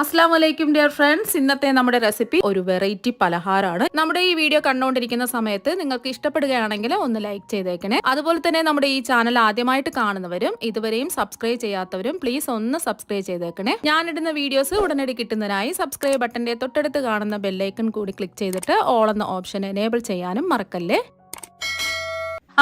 അസ്സലാമലൈക്കും dear friends. ഇന്നത്തെ നമ്മുടെ റെസിപ്പി ഒരു വെറൈറ്റി പലഹാരമാണ്. നമ്മുടെ ഈ വീഡിയോ കണ്ടുകൊണ്ടിരിക്കുന്ന സമയത്ത് നിങ്ങൾക്ക് ഇഷ്ടപ്പെടുകയാണെങ്കിൽ ഒന്ന് ലൈക്ക് ചെയ്തേക്കണേ. അതുപോലെ തന്നെ നമ്മുടെ ഈ ചാനൽ ആദ്യമായിട്ട് കാണുന്നവരും ഇതുവരെയും സബ്സ്ക്രൈബ് ചെയ്യാത്തവരും പ്ലീസ് ഒന്ന് സബ്സ്ക്രൈബ് ചെയ്തേക്കണേ. ഞാനിടുന്ന വീഡിയോസ് ഉടനടി കിട്ടുന്നതിനായി സബ്സ്ക്രൈബ് ബട്ടന്റെ തൊട്ടടുത്ത് കാണുന്ന ബെല്ലൈക്കൺ കൂടി ക്ലിക്ക് ചെയ്തിട്ട് ഓൾ എന്ന ഓപ്ഷൻ എനേബിൾ ചെയ്യാനും മറക്കല്ലേ.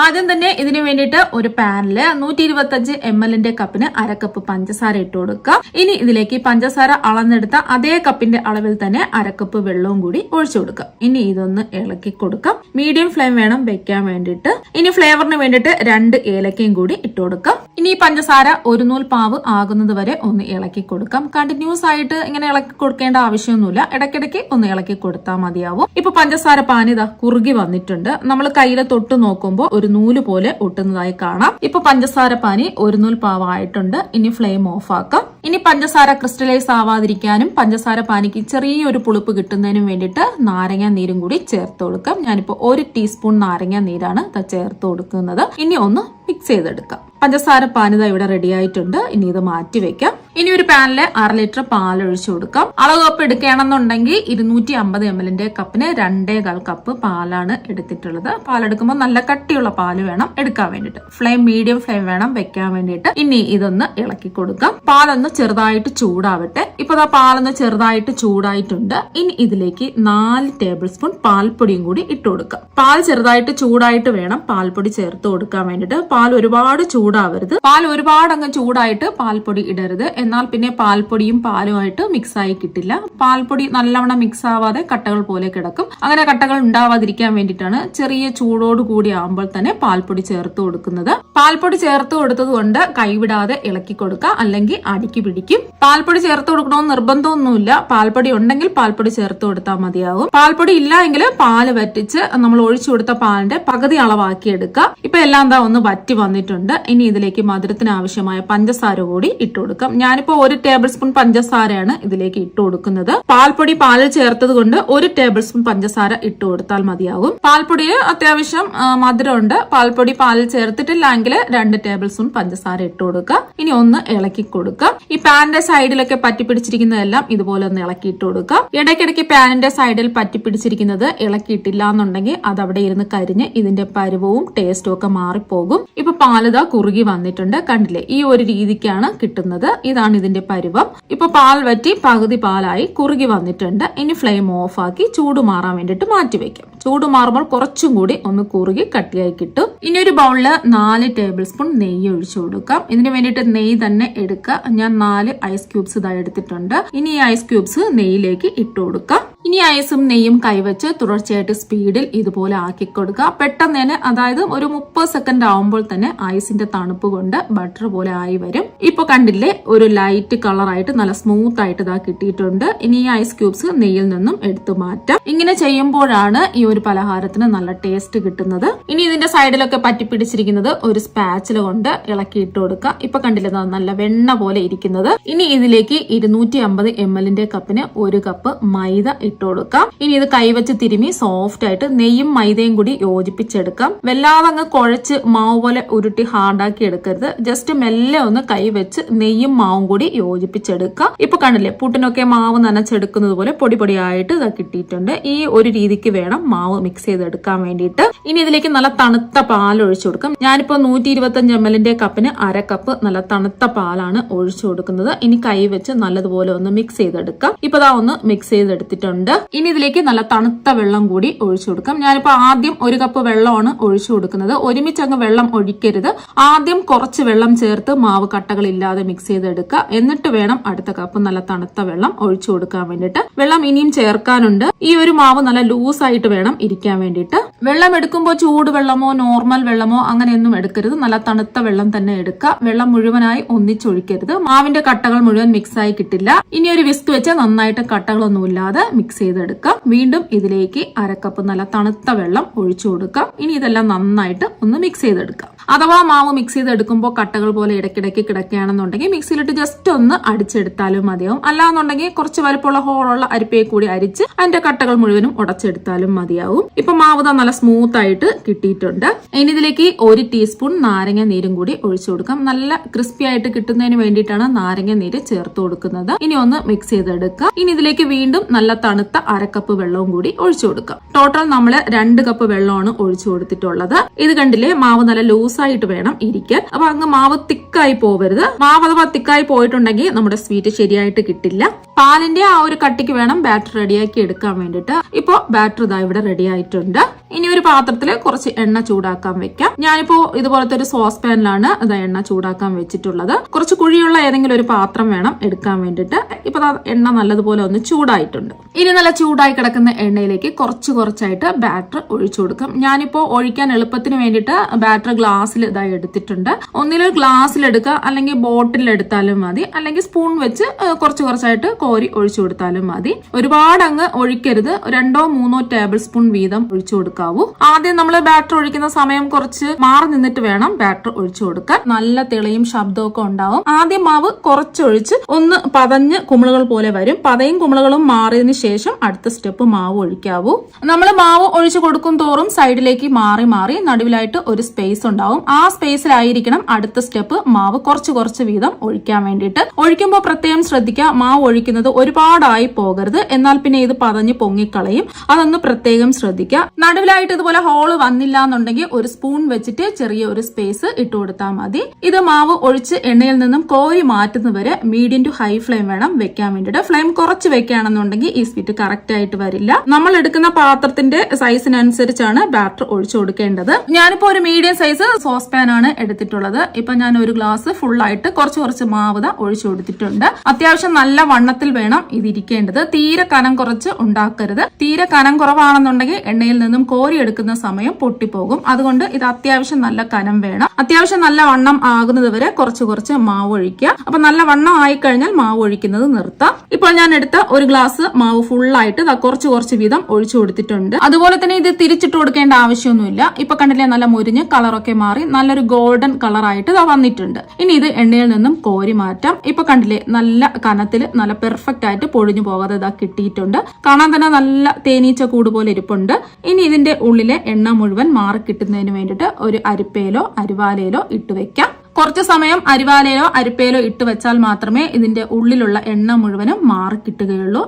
ആദ്യം തന്നെ ഇതിനു വേണ്ടിയിട്ട് ഒരു പാനില് 125 ml കപ്പിന് അരക്കപ്പ് പഞ്ചസാര ഇട്ട് കൊടുക്കാം. ഇനി ഇതിലേക്ക് പഞ്ചസാര അളന്നെടുത്ത അതേ കപ്പിന്റെ അളവിൽ തന്നെ അരക്കപ്പ് വെള്ളവും കൂടി ഒഴിച്ചു കൊടുക്കാം. ഇനി ഇതൊന്ന് ഇളക്കി കൊടുക്കാം. മീഡിയം ഫ്ലെയിം വേണം വെക്കാൻ വേണ്ടിയിട്ട്. ഇനി ഫ്ലേവറിന് വേണ്ടിയിട്ട് 2 ഏലക്കയും കൂടി ഇട്ട് കൊടുക്കാം. ഇനി പഞ്ചസാര ഒരു നൂൽ പാവ് ആകുന്നത് വരെ ഒന്ന് ഇളക്കി കൊടുക്കാം. കണ്ടിന്യൂസ് ആയിട്ട് ഇങ്ങനെ ഇളക്കി കൊടുക്കേണ്ട ആവശ്യമൊന്നുമില്ല, ഇടയ്ക്കിടയ്ക്ക് ഒന്ന് ഇളക്കി കൊടുത്താൽ മതിയാവും. ഇപ്പൊ പഞ്ചസാര പാനിതാ കുറുകി വന്നിട്ടുണ്ട്. നമ്മൾ കയ്യിൽ തൊട്ട് നോക്കുമ്പോൾ ഒരു നൂല് പോലെ ഒട്ടുന്നതായി കാണാം. ഇപ്പൊ പഞ്ചസാര പാനി ഒരു നൂൽ പാവായിട്ടുണ്ട്. ഇനി ഫ്ലെയിം ഓഫ് ആക്കാം. ഇനി പഞ്ചസാര ക്രിസ്റ്റലൈസ് ആവാതിരിക്കാനും പഞ്ചസാര പാനിക്ക് ചെറിയൊരു പുളിപ്പ് കിട്ടുന്നതിനും വേണ്ടിയിട്ട് നാരങ്ങ നീരും കൂടി ചേർത്ത് കൊടുക്കാം. ഞാനിപ്പോ 1 ടീസ്പൂൺ നാരങ്ങ നീരാണ് ചേർത്ത് കൊടുക്കുന്നത്. ഇനി ഒന്ന് മിക്സ് ചെയ്തെടുക്കാം. പഞ്ചസാര പാനിത ഇവിടെ റെഡി ആയിട്ടുണ്ട്. ഇനി ഇത് മാറ്റി വെക്കാം. ഇനി ഒരു പാനില് 1/2 ലിറ്റർ പാൽ ഒഴിച്ചു കൊടുക്കാം. അളവ് കപ്പ് എടുക്കുകയാണെന്നുണ്ടെങ്കിൽ 250 ml കപ്പിന് 2.25 കപ്പ് പാലാണ് എടുത്തിട്ടുള്ളത്. പാലെടുക്കുമ്പോൾ നല്ല കട്ടിയുള്ള പാല് വേണം എടുക്കാൻ വേണ്ടിട്ട്. ഫ്ലെയിം മീഡിയം ഫ്ലെയിം വേണം വെക്കാൻ വേണ്ടിട്ട്. ഇനി ഇതൊന്ന് ഇളക്കി കൊടുക്കാം. പാലൊന്ന് ചെറുതായിട്ട് ചൂടാവട്ടെ. ഇപ്പൊ പാലൊന്ന് ചെറുതായിട്ട് ചൂടായിട്ടുണ്ട്. ഇനി ഇതിലേക്ക് 4 ടേബിൾ സ്പൂൺ പാൽപ്പൊടിയും കൂടി ഇട്ട് കൊടുക്കാം. പാൽ ചെറുതായിട്ട് ചൂടായിട്ട് വേണം പാൽപ്പൊടി ചേർത്ത് കൊടുക്കാൻ വേണ്ടിട്ട്. പാൽ ഒരുപാട് ചൂടാവരുത്. പാൽ ഒരുപാട് അങ്ങ് ചൂടായിട്ട് പാൽപ്പൊടി ഇടരുത്. എന്നാൽ പിന്നെ പാൽപ്പൊടിയും പാലുമായിട്ട് മിക്സ് ആയി കിട്ടില്ല. പാൽപ്പൊടി നല്ലവണ്ണം മിക്സ് ആവാതെ കട്ടകൾ പോലെ കിടക്കും. അങ്ങനെ കട്ടകൾ ഉണ്ടാവാതിരിക്കാൻ വേണ്ടിയിട്ടാണ് ചെറിയ ചൂടോട് കൂടി ആകുമ്പോൾ തന്നെ പാൽപ്പൊടി ചേർത്ത് കൊടുക്കുന്നത്. പാൽപ്പൊടി ചേർത്ത് കൊടുത്തത് കൊണ്ട് കൈവിടാതെ ഇളക്കി കൊടുക്കുക, അല്ലെങ്കിൽ അടിക്ക് പിടിക്കും. പാൽപ്പൊടി ചേർത്ത് കൊടുക്കണമെന്ന് നിർബന്ധമൊന്നുമില്ല. പാൽപ്പൊടി ഉണ്ടെങ്കിൽ പാൽപ്പൊടി ചേർത്ത് കൊടുത്താൽ മതിയാവും. പാൽപ്പൊടി ഇല്ല എങ്കിൽ പാല് വറ്റിച്ച് നമ്മൾ ഒഴിച്ചു കൊടുത്ത പാലിന്റെ പകുതി അളവാക്കി എടുക്കുക. ഇപ്പൊ എല്ലാം എന്താ ഒന്ന് വറ്റി വന്നിട്ടുണ്ട്. ഇനി ഇതിലേക്ക് മധുരത്തിന് ആവശ്യമായ പഞ്ചസാര കൂടി ഇട്ട് കൊടുക്കാം. ഞാനിപ്പോ 1 ടേബിൾ സ്പൂൺ പഞ്ചസാരയാണ് ഇതിലേക്ക് ഇട്ട് കൊടുക്കുന്നത്. പാൽപ്പൊടി പാലിൽ ചേർത്തത് കൊണ്ട് 1 ടേബിൾ സ്പൂൺ പഞ്ചസാര ഇട്ട് കൊടുത്താൽ മതിയാകും. പാൽപ്പൊടിയിൽ അത്യാവശ്യം മധുരമുണ്ട്. പാൽപ്പൊടി പാലിൽ ചേർത്തിട്ടില്ലെങ്കിൽ 2 ടേബിൾ സ്പൂൺ പഞ്ചസാര ഇട്ട് കൊടുക്കുക. ഇനി ഒന്ന് ഇളക്കി കൊടുക്കാം. ഈ പാനിന്റെ സൈഡിലൊക്കെ പറ്റിപ്പിടിച്ചിരിക്കുന്നതെല്ലാം ഇതുപോലെ ഒന്ന് ഇളക്കിയിട്ട് കൊടുക്കാം. ഇടയ്ക്കിടയ്ക്ക് പാനിന്റെ സൈഡിൽ പറ്റിപ്പിടിച്ചിരിക്കുന്നത് ഇളക്കിയിട്ടില്ല എന്നുണ്ടെങ്കിൽ അത് അവിടെ ഇരുന്ന് കരിഞ്ഞ് ഇതിന്റെ പരുവവും ടേസ്റ്റും ഒക്കെ മാറിപ്പോകും. ഇപ്പൊ പാലിതാ കുറുകി വന്നിട്ടുണ്ട്. കണ്ടില്ലേ, ഈ ഒരു രീതിക്കാണ് കിട്ടുന്നത്. ഇതാണ് ഇതിന്റെ പരുവം. ഇപ്പൊ പാൽ വറ്റി പകുതി പാലായി കുറുകി വന്നിട്ടുണ്ട്. ഇനി ഫ്ലെയിം ഓഫ് ആക്കി ചൂട് മാറാൻ വേണ്ടിട്ട് മാറ്റിവെക്കാം. ചൂട് മാറുമ്പോൾ കുറച്ചും കൂടി ഒന്ന് കുറുകി കട്ടിയായി കിട്ടും. ഇനി ഒരു ബൗളില് 4 ടേബിൾ സ്പൂൺ നെയ്യ് ഒഴിച്ചു കൊടുക്കാം. ഇതിന് വേണ്ടിയിട്ട് നെയ്യ് തന്നെ എടുക്കുക. ഞാൻ 4 ഐസ് ക്യൂബ്സ് ഇതായി എടുത്തിട്ടുണ്ട്. ഇനി ഈ ഐസ് ക്യൂബ്സ് നെയ്യിലേക്ക് ഇട്ട് കൊടുക്കാം. ഇനി ഐസും നെയ്യും കൈവച്ച് തുടർച്ചയായിട്ട് സ്പീഡിൽ ഇതുപോലെ ആക്കി കൊടുക്കുക. പെട്ടെന്ന് തന്നെ, അതായത് ഒരു 30 സെക്കൻഡ് ആവുമ്പോൾ തന്നെ ഐസിന്റെ തണുപ്പ് കൊണ്ട് ബട്ടർ പോലെ ആയി വരും. ഇപ്പൊ കണ്ടില്ലേ, ഒരു ലൈറ്റ് കളറായിട്ട് നല്ല സ്മൂത്ത് ആയിട്ട് ഇതാ കിട്ടിയിട്ടുണ്ട്. ഇനി ഈ ഐസ് ക്യൂബ്സ് നെയ്യിൽ നിന്നും എടുത്തു മാറ്റാം. ഇങ്ങനെ ചെയ്യുമ്പോഴാണ് ഈ ഒരു പലഹാരത്തിന് നല്ല ടേസ്റ്റ് കിട്ടുന്നത്. ഇനി ഇതിന്റെ സൈഡിലൊക്കെ പറ്റിപ്പിടിച്ചിരിക്കുന്നത് ഒരു സ്പാച്ചില കൊണ്ട് ഇളക്കി ഇട്ട് കൊടുക്കുക. ഇപ്പൊ കണ്ടില്ലേ, നല്ല വെണ്ണ പോലെ ഇരിക്കുന്നത്. ഇനി ഇതിലേക്ക് 250 ml കപ്പിന് 1 കപ്പ് മൈദ ഇട്ട് കൊടുക്കാം. ഇനി ഇത് കൈവച്ച് തിരുമി സോഫ്റ്റ് ആയിട്ട് നെയ്യും മൈദയും കൂടി യോജിപ്പിച്ചെടുക്കാം. വല്ലാതെ അങ്ങ് കുഴച്ച് മാവ് പോലെ ഉരുട്ടി ഹാർഡാക്കി എടുക്കരുത്. ജസ്റ്റ് മെല്ലെ ഒന്ന് കൈവച്ച് നെയ്യും മാവും കൂടി യോജിപ്പിച്ചെടുക്കാം. ഇപ്പൊ കണ്ടില്ലേ, പുട്ടിനൊക്കെ മാവ് നനച്ചെടുക്കുന്നത് പോലെ പൊടി പൊടിയായിട്ട് ഇത് കിട്ടിയിട്ടുണ്ട്. ഈ ഒരു രീതിക്ക് വേണം മാവ് മിക്സ് ചെയ്തെടുക്കാൻ വേണ്ടിയിട്ട്. ഇനി ഇതിലേക്ക് നല്ല തണുത്ത പാൽ ഒഴിച്ചു കൊടുക്കാം. ഞാനിപ്പോ 125 ml കപ്പിന് 1/2 കപ്പ് നല്ല തണുത്ത പാലാണ് ഒഴിച്ചു കൊടുക്കുന്നത്. ഇനി കൈവച്ച് നല്ലതുപോലെ ഒന്ന് മിക്സ് ചെയ്തെടുക്കാം. ഇപ്പൊ ഒന്ന് മിക്സ് ചെയ്തെടുത്തിട്ടുണ്ട്. ഇനി ഇതിലേക്ക് നല്ല തണുത്ത വെള്ളം കൂടി ഒഴിച്ചു കൊടുക്കാം. ഞാനിപ്പോ ആദ്യം 1 കപ്പ് വെള്ളമാണ് ഒഴിച്ചു കൊടുക്കുന്നത്. ഒരുമിച്ചങ്ങ് വെള്ളം ഒഴിക്കരുത്. ആദ്യം കുറച്ച് വെള്ളം ചേർത്ത് മാവ് കട്ടകളില്ലാതെ മിക്സ് ചെയ്തെടുക്കുക. എന്നിട്ട് വേണം അടുത്ത കപ്പ് നല്ല തണുത്ത വെള്ളം ഒഴിച്ചു കൊടുക്കാൻ വേണ്ടിയിട്ട്. വെള്ളം ഇനിയും ചേർക്കാനുണ്ട്. ഈ ഒരു മാവ് നല്ല ലൂസ് ആയിട്ട് വേണം ഇരിക്കാൻ വേണ്ടിയിട്ട്. വെള്ളം എടുക്കുമ്പോൾ ചൂട് വെള്ളമോ നോർമൽ വെള്ളമോ അങ്ങനെയൊന്നും എടുക്കരുത്. നല്ല തണുത്ത വെള്ളം തന്നെ എടുക്കുക. വെള്ളം മുഴുവനായി ഒന്നിച്ചൊഴിക്കരുത്. മാവിന്റെ കട്ടകൾ മുഴുവൻ മിക്സ് ആയി കിട്ടില്ല. ഇനി ഒരു വിസ്ക് വെച്ച് നന്നായിട്ട് കട്ടകളൊന്നുമില്ലാതെ മിക്സ് ചെയ്തെടുക്കാം. വീണ്ടും ഇതിലേക്ക് 1/2 കപ്പ് നല്ല തണുത്ത വെള്ളം ഒഴിച്ചു കൊടുക്കാം. ഇനി ഇതെല്ലാം നന്നായിട്ട് ഒന്ന് മിക്സ് ചെയ്തെടുക്കാം. അഥവാ മാവ് മിക്സ് ചെയ്തെടുക്കുമ്പോൾ കട്ടകൾ പോലെ ഇടയ്ക്കിടയ്ക്ക് കിടക്കുകയാണെന്നുണ്ടെങ്കിൽ മിക്സിയിലിട്ട് ജസ്റ്റ് ഒന്ന് അടിച്ചെടുത്താലും മതിയാവും. അല്ലാന്നുണ്ടെങ്കിൽ കുറച്ച് വലുപ്പമുള്ള ഹോളുള്ള അരിപ്പയെ കൂടി അരിച്ച് അതിന്റെ കട്ടകൾ മുഴുവനും ഉടച്ചെടുത്താലും മതിയാവും. ഇപ്പൊ മാവ് നല്ല സ്മൂത്ത് ആയിട്ട് കിട്ടിയിട്ടുണ്ട്. ഇനി ഇതിലേക്ക് 1 ടീസ്പൂൺ നാരങ്ങ നീരും കൂടി ഒഴിച്ചു കൊടുക്കാം. നല്ല ക്രിസ്പി ആയിട്ട് കിട്ടുന്നതിന് വേണ്ടിയിട്ടാണ് നാരങ്ങ നീര് ചേർത്ത് കൊടുക്കുന്നത്. ഇനി ഒന്ന് മിക്സ് ചെയ്തെടുക്കാം. ഇനി ഇതിലേക്ക് വീണ്ടും നല്ല തണുത്ത 1/2 കപ്പ് വെള്ളവും കൂടി ഒഴിച്ചു കൊടുക്കാം. ടോട്ടൽ നമ്മൾ 2 കപ്പ് വെള്ളമാണ് ഒഴിച്ചു കൊടുത്തിട്ടുള്ളത്. ഇത് കണ്ടില്ലേ, മാവ് നല്ല ലൂസായിട്ട് വേണം ഇരിക്കാൻ. അപ്പൊ അങ്ങ് മാവ് തിക്കായി പോവരുത്. മാവ് അഥവാ തിക്കായി പോയിട്ടുണ്ടെങ്കിൽ നമ്മുടെ സ്വീറ്റ് ശരിയായിട്ട് കിട്ടില്ല. പാലിന്റെ ആ ഒരു കട്ടിക്ക് വേണം ബാറ്റർ റെഡിയാക്കി എടുക്കാൻ വേണ്ടിട്ട്. ഇപ്പോ ബാറ്റർ ഇതാ ഇവിടെ റെഡി ആയിട്ടുണ്ട്. ഇനി ഒരു പാത്രത്തിൽ കുറച്ച് എണ്ണ ചൂടാക്കാൻ വെക്കാം. ഞാനിപ്പോ ഇതുപോലത്തെ ഒരു സോസ് പാനിലാണ് എണ്ണ ചൂടാക്കാൻ വെച്ചിട്ടുള്ളത്. കുറച്ച് കുഴിയുള്ള ഏതെങ്കിലും ഒരു പാത്രം വേണം എടുക്കാൻ വേണ്ടിട്ട്. ഇപ്പൊ എണ്ണ നല്ലതുപോലെ ഒന്ന് ചൂടായിട്ടുണ്ട്. ഇനി നല്ല ചൂടായി കിടക്കുന്ന എണ്ണയിലേക്ക് കുറച്ചായിട്ട് ബാറ്റർ ഒഴിച്ചു കൊടുക്കാം. ഞാനിപ്പോ ഒഴിക്കാൻ എളുപ്പത്തിന് വേണ്ടിയിട്ട് ബാറ്റർ ഗ്ലാസ്സിൽ എടുത്തിട്ടുണ്ട്. ഒന്നിലും ഗ്ലാസ്സിൽ എടുക്കുക, അല്ലെങ്കിൽ ബോട്ടിൽ എടുത്താലും മതി, അല്ലെങ്കിൽ സ്പൂൺ വെച്ച് കുറച്ചായിട്ട് കോരി ഒഴിച്ചു കൊടുത്താലും മതി. ഒരുപാട് അങ്ങ് ഒഴിക്കരുത്. 2-3 ടേബിൾ സ്പൂൺ വീതം ഒഴിച്ചു കൊടുക്കാവൂ. ആദ്യം നമ്മൾ ബാറ്റർ ഒഴിക്കുന്ന സമയം കുറച്ച് മാറി നിന്നിട്ട് വേണം ബാറ്റർ ഒഴിച്ചു കൊടുക്കാൻ. നല്ല തെളിയും ശബ്ദമൊക്കെ ഉണ്ടാവും. ആദ്യം മാവ് കുറച്ചൊഴിച്ച് ഒന്ന് പതഞ്ഞ് കുമിളുകൾ പോലെ വരും. പതയും കുമിളുകളും മാറിയതിനു ശേഷം അടുത്ത സ്റ്റെപ്പ് മാവ് ഒഴിക്കാവൂ. നമ്മൾ മാവ് ഒഴിച്ചു കൊടുക്കും തോറും സൈഡിലേക്ക് മാറി നടുവിലായിട്ട് ഒരു സ്പേസ് ഉണ്ടാവും. ആ സ്പേസിലായിരിക്കണം അടുത്ത സ്റ്റെപ്പ് മാവ് കുറച്ച് വീതം ഒഴിക്കാൻ വേണ്ടിയിട്ട്. ഒഴിക്കുമ്പോൾ പ്രത്യേകം ശ്രദ്ധിക്കുക, മാവ് ഒഴിക്കുന്നത് ഒരുപാടായി പോകരുത്. എന്നാൽ പിന്നെ ഇത് പതഞ്ഞ് പൊങ്ങിക്കളയും. അതൊന്ന് പ്രത്യേകം ശ്രദ്ധിക്കുക. നടുവിലായിട്ട് ഇതുപോലെ ഹോള് വന്നില്ല എന്നുണ്ടെങ്കിൽ ഒരു സ്പൂൺ വെച്ചിട്ട് ചെറിയ ഒരു സ്പേസ് ഇട്ട് കൊടുത്താൽ മതി. ഇത് മാവ് ഒഴിച്ച് എണ്ണയിൽ നിന്നും കോരി മാറ്റുന്നവരെ മീഡിയം ടു ഹൈ ഫ്ലെയിം വേണം വെക്കാൻ വേണ്ടിയിട്ട്. ഫ്ലെയിം കുറച്ച് വെക്കുകയാണെന്നുണ്ടെങ്കിൽ ഈ സ്വീറ്റ് കറക്റ്റ് ആയിട്ട് വരില്ല. നമ്മൾ എടുക്കുന്ന പാത്രത്തിന്റെ സൈസിനനുസരിച്ചാണ് ബാറ്റർ ഒഴിച്ചു കൊടുക്കേണ്ടത്. ഞാനിപ്പോ ഒരു മീഡിയം സൈസ് സോസ് പാൻ ആണ് എടുത്തിട്ടുള്ളത്. ഇപ്പൊ ഞാൻ ഒരു ഗ്ലാസ് ഫുൾ ആയിട്ട് കുറച്ച് മാവ് ഒഴിച്ചു കൊടുത്തിട്ടുണ്ട്. അത്യാവശ്യം നല്ല വണ്ണത്തിൽ വേണം ഇതിരിക്കേണ്ടത്. തീരെ കനം കുറച്ച് ഉണ്ടാക്കരുത്. തീരെ കനം കുറവാണെന്നുണ്ടെങ്കിൽ എണ്ണയിൽ നിന്നും കോരി എടുക്കുന്ന സമയം പൊട്ടിപ്പോകും. അതുകൊണ്ട് ഇത് അത്യാവശ്യം നല്ല കനം വേണം. അത്യാവശ്യം നല്ല വണ്ണം ആകുന്നത് വരെ കുറച്ച് മാവ് ഒഴിക്കുക. അപ്പൊ നല്ല വണ്ണം ആയിക്കഴിഞ്ഞാൽ മാവ് ഒഴിക്കുന്നത് നിർത്താം. ഇപ്പോൾ ഞാൻ എടുത്ത ഒരു ഗ്ലാസ് മാവ് ഫുള്ളായിട്ട് കുറച്ച് വീതം ഒഴിച്ചു കൊടുത്തിട്ടുണ്ട്. അതുപോലെ തന്നെ ഇത് തിരിച്ചിട്ട് കൊടുക്കേണ്ട ആവശ്യമൊന്നുമില്ല. ഇപ്പൊ കണ്ടില്ലേ, നല്ല മുരിഞ്ഞ് കളറൊക്കെ മാറി നല്ലൊരു ഗോൾഡൻ കളറായിട്ട് വന്നിട്ടുണ്ട്. ഇനി ഇത് എണ്ണയിൽ നിന്നും കോരി മാറ്റാം. ഇപ്പൊ കണ്ടില്ലേ, നല്ല കനത്തിൽ നല്ല പെർഫെക്റ്റ് ആയിട്ട് പൊഴിഞ്ഞു പോകാതെ കിട്ടിയിട്ടുണ്ട്. കാണാൻ തന്നെ നല്ല തേനീച്ച കൂട് പോലെ ഇരിപ്പുണ്ട്. ഇനി ഇതിന്റെ ഉള്ളിലെ എണ്ണ മുഴുവൻ മാറി കിട്ടുന്നതിന് വേണ്ടിയിട്ട് ഒരു അരിപ്പയിലോ അരിവാലയിലോ ഇട്ട് വെക്കാം. കുറച്ച് സമയം അരിവാലയിലോ അരിപ്പയിലോ ഇട്ട് വെച്ചാൽ മാത്രമേ ഇതിന്റെ ഉള്ളിലുള്ള എണ്ണ മുഴുവനും മാറി കിട്ടുകയുള്ളൂ.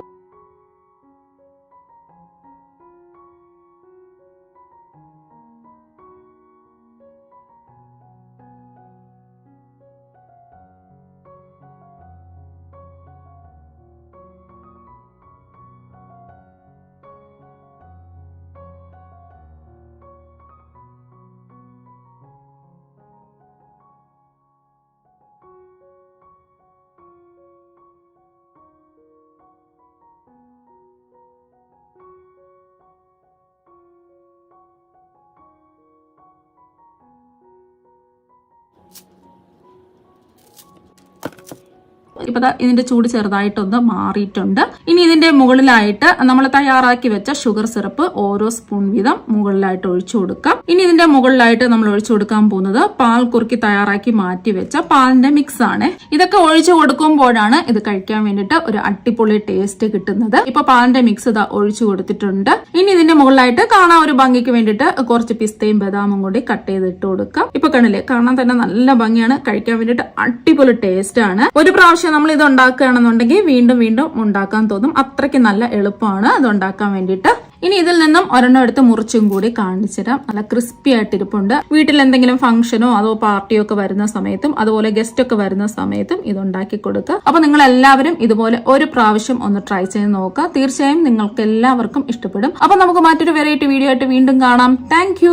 ഇപ്പൊ ഇതിന്റെ ചൂട് ചെറുതായിട്ടൊന്ന് മാറിയിട്ടുണ്ട്. ഇനി ഇതിന്റെ മുകളിലായിട്ട് നമ്മൾ തയ്യാറാക്കി വെച്ച ഷുഗർ സിറപ്പ് ഓരോ സ്പൂൺ വീതം മുകളിലായിട്ട് ഒഴിച്ചു കൊടുക്കാം. ഇനി ഇതിന്റെ മുകളിലായിട്ട് നമ്മൾ ഒഴിച്ചു കൊടുക്കാൻ പോകുന്നത് പാൽ കുറുക്കി തയ്യാറാക്കി മാറ്റി വെച്ച പാലിന്റെ മിക്സ് ആണ്. ഇതൊക്കെ ഒഴിച്ചു കൊടുക്കുമ്പോഴാണ് ഇത് കഴിക്കാൻ വേണ്ടിയിട്ട് ഒരു അടിപൊളി ടേസ്റ്റ് കിട്ടുന്നത്. ഇപ്പൊ പാലിന്റെ മിക്സ് ഒഴിച്ചു കൊടുത്തിട്ടുണ്ട്. ഇനി ഇതിന്റെ മുകളിലായിട്ട് കാണാൻ ഒരു ഭംഗിക്ക് വേണ്ടിയിട്ട് കുറച്ച് പിസ്തയും ബദാമും കൂടി കട്ട് ചെയ്തിട്ട് കൊടുക്കാം. ഇപ്പൊ കണ്ടില്ലേ, കാണാൻ തന്നെ നല്ല ഭംഗിയാണ്. കഴിക്കാൻ വേണ്ടിയിട്ട് അടിപൊളി ടേസ്റ്റ് ആണ്. ഒരു പ്രാവശ്യം നമ്മൾ ഇത് ഉണ്ടാക്കുകയാണെന്നുണ്ടെങ്കിൽ വീണ്ടും ഉണ്ടാക്കാൻ തോന്നും. അത്രയ്ക്ക് നല്ല എളുപ്പമാണ് അത് ഉണ്ടാക്കാൻ വേണ്ടിയിട്ട്. ഇനി ഇതിൽ നിന്നും ഒരെണ്ണം എടുത്ത് മുറിച്ചും കൂടി കാണിച്ചുതരാം. നല്ല ക്രിസ്പി ആയിട്ടിരിപ്പുണ്ട്. വീട്ടിൽ എന്തെങ്കിലും ഫംഗ്ഷനോ അതോ പാർട്ടിയോ ഒക്കെ വരുന്ന സമയത്തും അതുപോലെ ഗസ്റ്റ് ഒക്കെ വരുന്ന സമയത്തും ഇത് ഉണ്ടാക്കി കൊടുക്കുക. അപ്പൊ നിങ്ങൾ എല്ലാവരും ഇതുപോലെ ഒരു പ്രാവശ്യം ഒന്ന് ട്രൈ ചെയ്ത് നോക്കുക. തീർച്ചയായും നിങ്ങൾക്ക് എല്ലാവർക്കും ഇഷ്ടപ്പെടും. അപ്പൊ നമുക്ക് മറ്റൊരു വെറൈറ്റി വീഡിയോ ആയിട്ട് വീണ്ടും കാണാം. താങ്ക്